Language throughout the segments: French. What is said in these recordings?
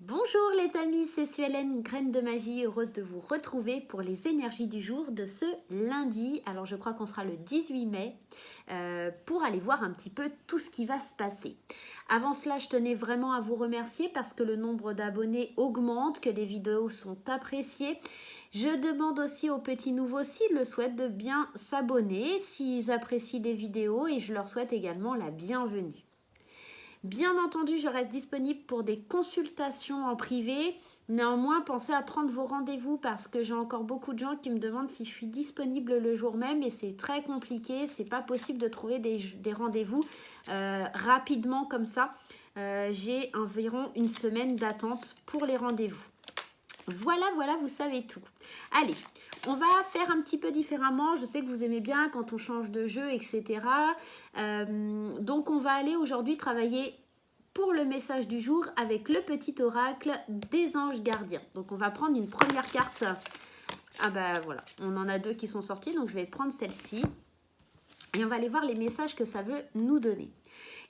Bonjour les amis, c'est Suelen, Graine de Magie, heureuse de vous retrouver pour les énergies du jour de ce lundi. Alors je crois qu'on sera le 18 mai pour aller voir un petit peu tout ce qui va se passer. Avant cela, je tenais vraiment à vous remercier parce que le nombre d'abonnés augmente, que les vidéos sont appréciées. Je demande aussi aux petits nouveaux s'ils le souhaitent de bien s'abonner, s'ils apprécient les vidéos et je leur souhaite également la bienvenue. Bien entendu, je reste disponible pour des consultations en privé. Néanmoins, pensez à prendre vos rendez-vous parce que j'ai encore beaucoup de gens qui me demandent si je suis disponible le jour même et c'est très compliqué. C'est pas possible de trouver des rendez-vous rapidement comme ça. J'ai environ une semaine d'attente pour les rendez-vous. Voilà, vous savez tout. Allez, on va faire un petit peu différemment. Je sais que vous aimez bien quand on change de jeu, etc. Donc, on va aller aujourd'hui travailler pour le message du jour avec le petit oracle des anges gardiens. Donc, on va prendre une première carte. Ah ben voilà, on en a deux qui sont sortis, donc je vais prendre celle-ci. Et on va aller voir les messages que ça veut nous donner.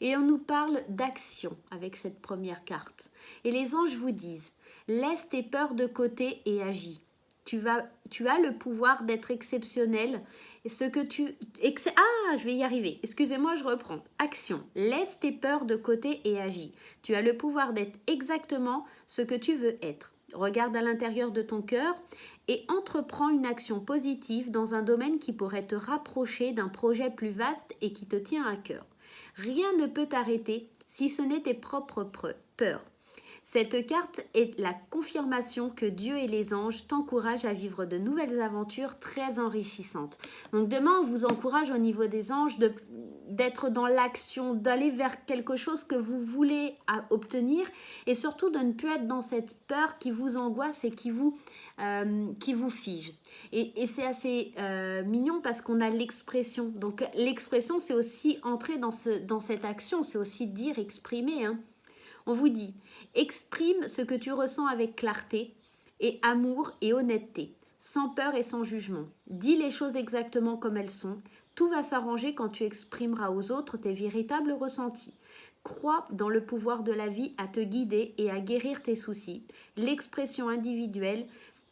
Et on nous parle d'action avec cette première carte. Et les anges vous disent, laisse tes peurs de côté et agis. Tu as le pouvoir d'être exceptionnel. Et ce que je vais y arriver. Excusez-moi, je reprends. Action. Laisse tes peurs de côté et agis. Tu as le pouvoir d'être exactement ce que tu veux être. Regarde à l'intérieur de ton cœur et entreprends une action positive dans un domaine qui pourrait te rapprocher d'un projet plus vaste et qui te tient à cœur. Rien ne peut t'arrêter si ce n'est tes propres peurs. Cette carte est la confirmation que Dieu et les anges t'encouragent à vivre de nouvelles aventures très enrichissantes. Donc demain, on vous encourage au niveau des anges d'être dans l'action, d'aller vers quelque chose que vous voulez obtenir et surtout de ne plus être dans cette peur qui vous angoisse et qui vous fige. Et c'est assez mignon parce qu'on a l'expression. Donc l'expression, c'est aussi entrer dans cette action, c'est aussi dire, exprimer. On vous dit, exprime ce que tu ressens avec clarté et amour et honnêteté, sans peur et sans jugement. Dis les choses exactement comme elles sont. Tout va s'arranger quand tu exprimeras aux autres tes véritables ressentis. Crois dans le pouvoir de la vie à te guider et à guérir tes soucis. L'expression individuelle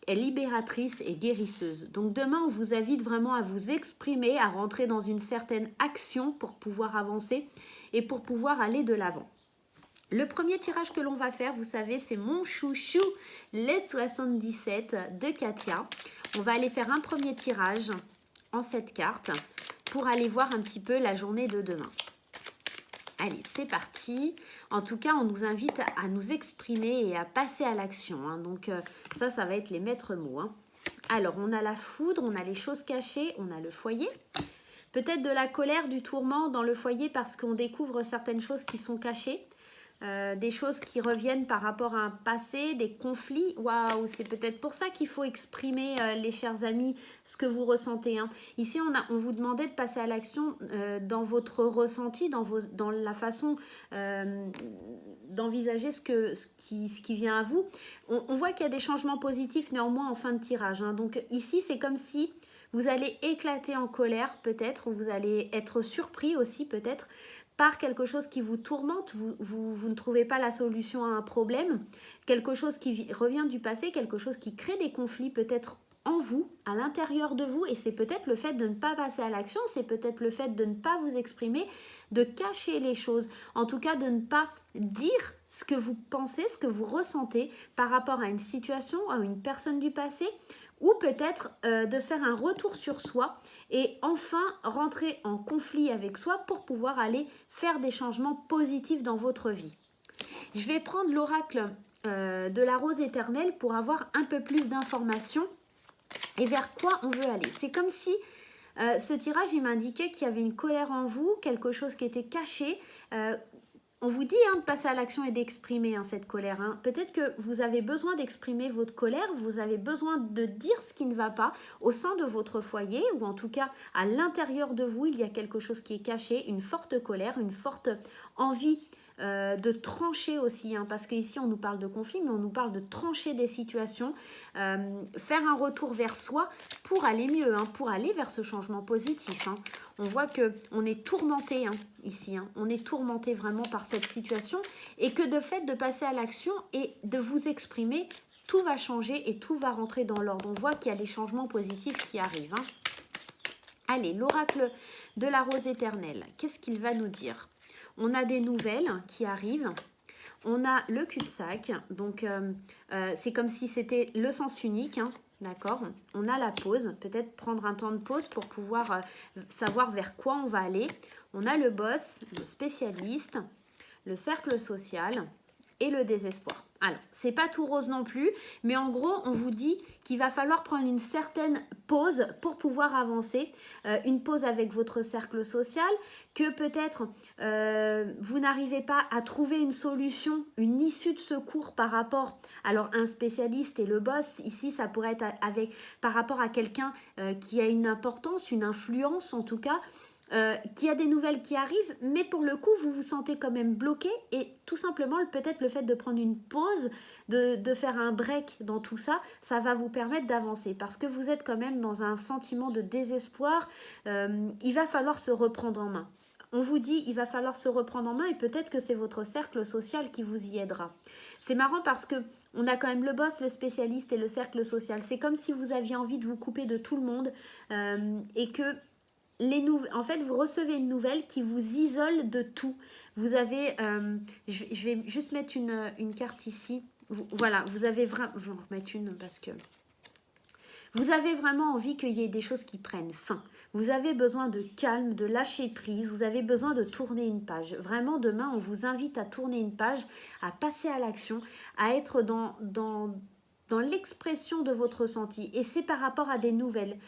est libératrice et guérisseuse. Donc demain, on vous invite vraiment à vous exprimer, à rentrer dans une certaine action pour pouvoir avancer et pour pouvoir aller de l'avant. Le premier tirage que l'on va faire, vous savez, c'est mon chouchou, les 77 de Katia. On va aller faire un premier tirage en cette carte pour aller voir un petit peu la journée de demain. Allez, c'est parti. En tout cas, on nous invite à nous exprimer et à passer à l'action. Donc ça va être les maîtres mots. Alors, on a la foudre, on a les choses cachées, on a le foyer. Peut-être de la colère, du tourment dans le foyer parce qu'on découvre certaines choses qui sont cachées. Des choses qui reviennent par rapport à un passé, des conflits. Waouh, c'est peut-être pour ça qu'il faut exprimer, les chers amis, ce que vous ressentez. Ici, on vous demandait de passer à l'action dans votre ressenti, dans la façon d'envisager ce qui vient à vous. On voit qu'il y a des changements positifs néanmoins en fin de tirage. Donc ici, c'est comme si vous allez éclater en colère peut-être, ou vous allez être surpris aussi peut-être, par quelque chose qui vous tourmente, vous ne trouvez pas la solution à un problème, quelque chose qui revient du passé, quelque chose qui crée des conflits peut-être en vous, à l'intérieur de vous, et c'est peut-être le fait de ne pas passer à l'action, c'est peut-être le fait de ne pas vous exprimer, de cacher les choses, en tout cas de ne pas dire ce que vous pensez, ce que vous ressentez par rapport à une situation, à une personne du passé, ou peut-être de faire un retour sur soi et enfin rentrer en conflit avec soi pour pouvoir aller faire des changements positifs dans votre vie. Je vais prendre l'oracle de la rose éternelle pour avoir un peu plus d'informations et vers quoi on veut aller. C'est comme si ce tirage, il m'indiquait qu'il y avait une colère en vous, quelque chose qui était caché. On vous dit de passer à l'action et d'exprimer cette colère. Peut-être que vous avez besoin d'exprimer votre colère, vous avez besoin de dire ce qui ne va pas au sein de votre foyer, ou en tout cas à l'intérieur de vous, il y a quelque chose qui est caché, une forte colère, une forte envie de trancher aussi, hein, parce qu'ici on nous parle de conflit, mais on nous parle de trancher des situations, faire un retour vers soi pour aller mieux, hein, pour aller vers ce changement positif. Hein. On voit qu'on est tourmenté hein, ici, hein. On est tourmenté vraiment par cette situation et que de fait de passer à l'action et de vous exprimer, tout va changer et tout va rentrer dans l'ordre. On voit qu'il y a les changements positifs qui arrivent. Hein. Allez, l'oracle de la rose éternelle, qu'est-ce qu'il va nous dire? On a des nouvelles qui arrivent. On a le cul-de-sac, donc c'est comme si c'était le sens unique, hein, d'accord? On a la pause, peut-être prendre un temps de pause pour pouvoir savoir vers quoi on va aller. On a le boss, le spécialiste, le cercle social et le désespoir. Alors, c'est pas tout rose non plus, mais en gros, on vous dit qu'il va falloir prendre une certaine pause pour pouvoir avancer. Une pause avec votre cercle social, que peut-être vous n'arrivez pas à trouver une solution, une issue de secours par rapport alors un spécialiste et le boss. Ici, ça pourrait être par rapport à quelqu'un qui a une importance, une influence en tout cas, qu'il y a des nouvelles qui arrivent, mais pour le coup, vous vous sentez quand même bloqué et tout simplement, peut-être le fait de prendre une pause, de faire un break dans tout ça, ça va vous permettre d'avancer parce que vous êtes quand même dans un sentiment de désespoir. Il va falloir se reprendre en main. On vous dit, il va falloir se reprendre en main et peut-être que c'est votre cercle social qui vous y aidera. C'est marrant parce que on a quand même le boss, le spécialiste et le cercle social. C'est comme si vous aviez envie de vous couper de tout le monde et que en fait, vous recevez une nouvelle qui vous isole de tout. Vous avez, je vais juste mettre une carte ici. Voilà, vous avez vraiment, je vais en remettre une parce que vous avez vraiment envie qu'il y ait des choses qui prennent fin. Vous avez besoin de calme, de lâcher prise. Vous avez besoin de tourner une page. Vraiment, demain, on vous invite à tourner une page, à passer à l'action, à être dans l'expression de votre ressenti. Et c'est par rapport à des nouvelles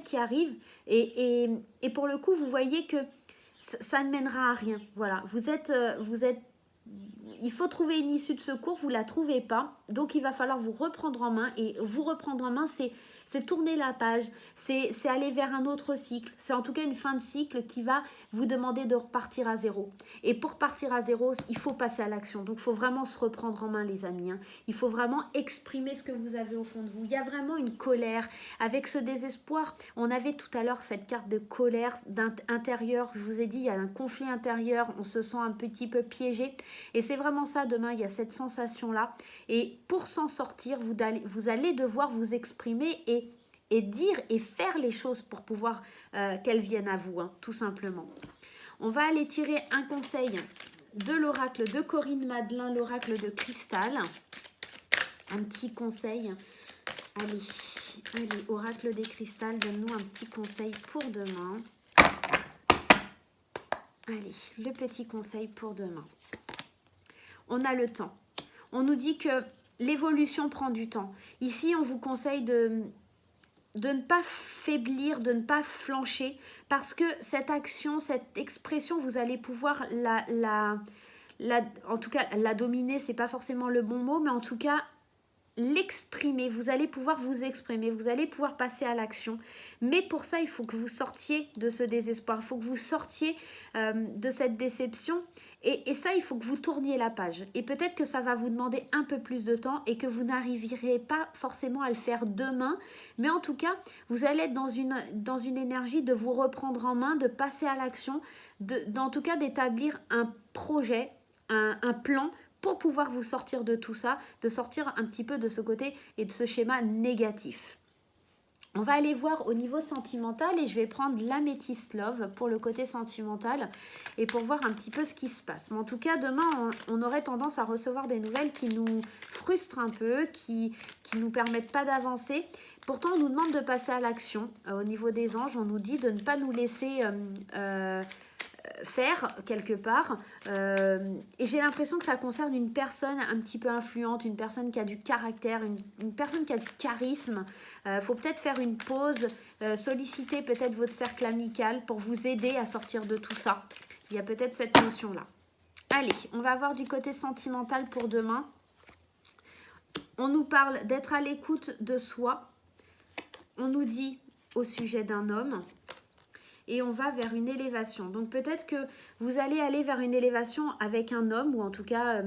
qui arrivent. Et pour le coup, vous voyez que ça ne mènera à rien. Voilà, il faut trouver une issue de secours, vous ne la trouvez pas. Donc, il va falloir vous reprendre en main. Et vous reprendre en main, c'est tourner la page, c'est aller vers un autre cycle. C'est en tout cas une fin de cycle qui va vous demander de repartir à zéro. Et pour partir à zéro, il faut passer à l'action. Donc, il faut vraiment se reprendre en main, les amis. Hein. Il faut vraiment exprimer ce que vous avez au fond de vous. Il y a vraiment une colère avec ce désespoir. On avait tout à l'heure cette carte de colère intérieure. Je vous ai dit, il y a un conflit intérieur. On se sent un petit peu piégé. Et c'est vraiment ça, demain, il y a cette sensation-là. Et pour s'en sortir, vous allez devoir vous exprimer et dire et faire les choses pour pouvoir qu'elles viennent à vous, hein, tout simplement. On va aller tirer un conseil de l'oracle de Corinne Madelin, l'oracle de cristal. Un petit conseil. Allez, oracle des cristals, donne-nous un petit conseil pour demain. Allez, le petit conseil pour demain. On a le temps. On nous dit que l'évolution prend du temps. Ici, on vous conseille de ne pas faiblir, de ne pas flancher, parce que cette action, cette expression, vous allez pouvoir en tout cas, la dominer, c'est pas forcément le bon mot, mais en tout cas, l'exprimer, vous allez pouvoir vous exprimer, vous allez pouvoir passer à l'action. Mais pour ça, il faut que vous sortiez de ce désespoir, il faut que vous sortiez de cette déception. Et ça, il faut que vous tourniez la page. Et peut-être que ça va vous demander un peu plus de temps et que vous n'arriverez pas forcément à le faire demain. Mais en tout cas, vous allez être dans une énergie de vous reprendre en main, de passer à l'action, en tout cas d'établir un projet, un plan pour pouvoir vous sortir de tout ça, de sortir un petit peu de ce côté et de ce schéma négatif. On va aller voir au niveau sentimental et je vais prendre l'améthyste love pour le côté sentimental et pour voir un petit peu ce qui se passe. Mais en tout cas, demain, on aurait tendance à recevoir des nouvelles qui nous frustrent un peu, qui nous permettent pas d'avancer. Pourtant, on nous demande de passer à l'action. Au niveau des anges, on nous dit de ne pas nous laisser faire quelque part et j'ai l'impression que ça concerne une personne un petit peu influente, une personne qui a du caractère, une personne qui a du charisme. Faut peut-être faire une pause, solliciter peut-être votre cercle amical pour vous aider à sortir de tout ça. Il y a peut-être cette notion là. Allez, on va voir du côté sentimental pour demain. On nous parle d'être à l'écoute de soi. On nous dit au sujet d'un homme et on va vers une élévation. Donc peut-être que vous allez aller vers une élévation avec un homme ou en tout cas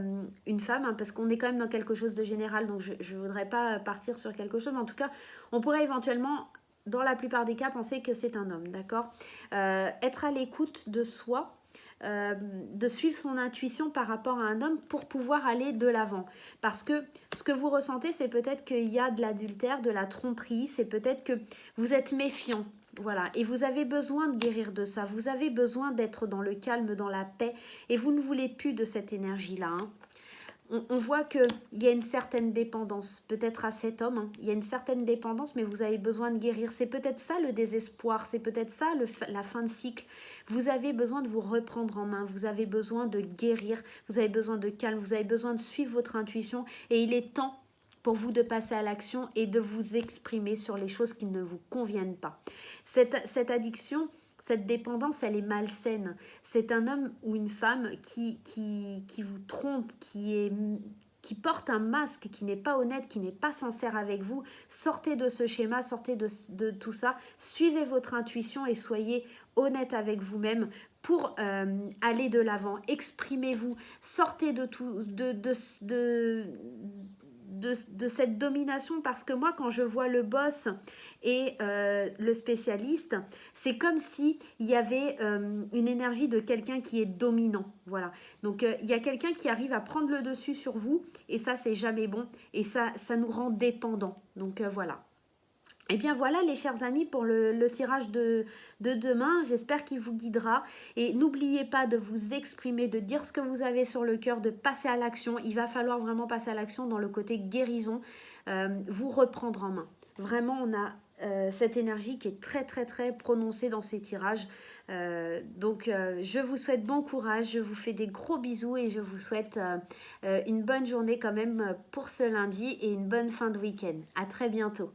une femme, hein, parce qu'on est quand même dans quelque chose de général, donc je ne voudrais pas partir sur quelque chose, mais en tout cas, on pourrait éventuellement, dans la plupart des cas, penser que c'est un homme, d'accord. Être à l'écoute de soi, de suivre son intuition par rapport à un homme pour pouvoir aller de l'avant. Parce que ce que vous ressentez, c'est peut-être qu'il y a de l'adultère, de la tromperie, c'est peut-être que vous êtes méfiant. Voilà, et vous avez besoin de guérir de ça, vous avez besoin d'être dans le calme, dans la paix, et vous ne voulez plus de cette énergie-là, hein. On voit qu'il y a une certaine dépendance, peut-être à cet homme, hein. Il y a une certaine dépendance, mais vous avez besoin de guérir. C'est peut-être ça le désespoir, c'est peut-être ça la fin de cycle. Vous avez besoin de vous reprendre en main, vous avez besoin de guérir, vous avez besoin de calme, vous avez besoin de suivre votre intuition, et il est temps pour vous de passer à l'action et de vous exprimer sur les choses qui ne vous conviennent pas. Cette addiction, cette dépendance, elle est malsaine. C'est un homme ou une femme qui vous trompe, qui porte un masque, qui n'est pas honnête, qui n'est pas sincère avec vous. Sortez de ce schéma, sortez de tout ça. Suivez votre intuition et soyez honnête avec vous-même pour aller de l'avant. Exprimez-vous, sortez de tout, de cette domination, parce que moi quand je vois le boss et le spécialiste, c'est comme si il y avait une énergie de quelqu'un qui est dominant, voilà. Donc il y a quelqu'un qui arrive à prendre le dessus sur vous, et ça c'est jamais bon, et ça nous rend dépendants. Donc voilà. Et bien voilà les chers amis pour le tirage de demain, j'espère qu'il vous guidera, et n'oubliez pas de vous exprimer, de dire ce que vous avez sur le cœur, de passer à l'action. Il va falloir vraiment passer à l'action dans le côté guérison, vous reprendre en main. Vraiment on a cette énergie qui est très très très prononcée dans ces tirages, donc je vous souhaite bon courage, je vous fais des gros bisous et je vous souhaite une bonne journée quand même pour ce lundi et une bonne fin de week-end. À très bientôt.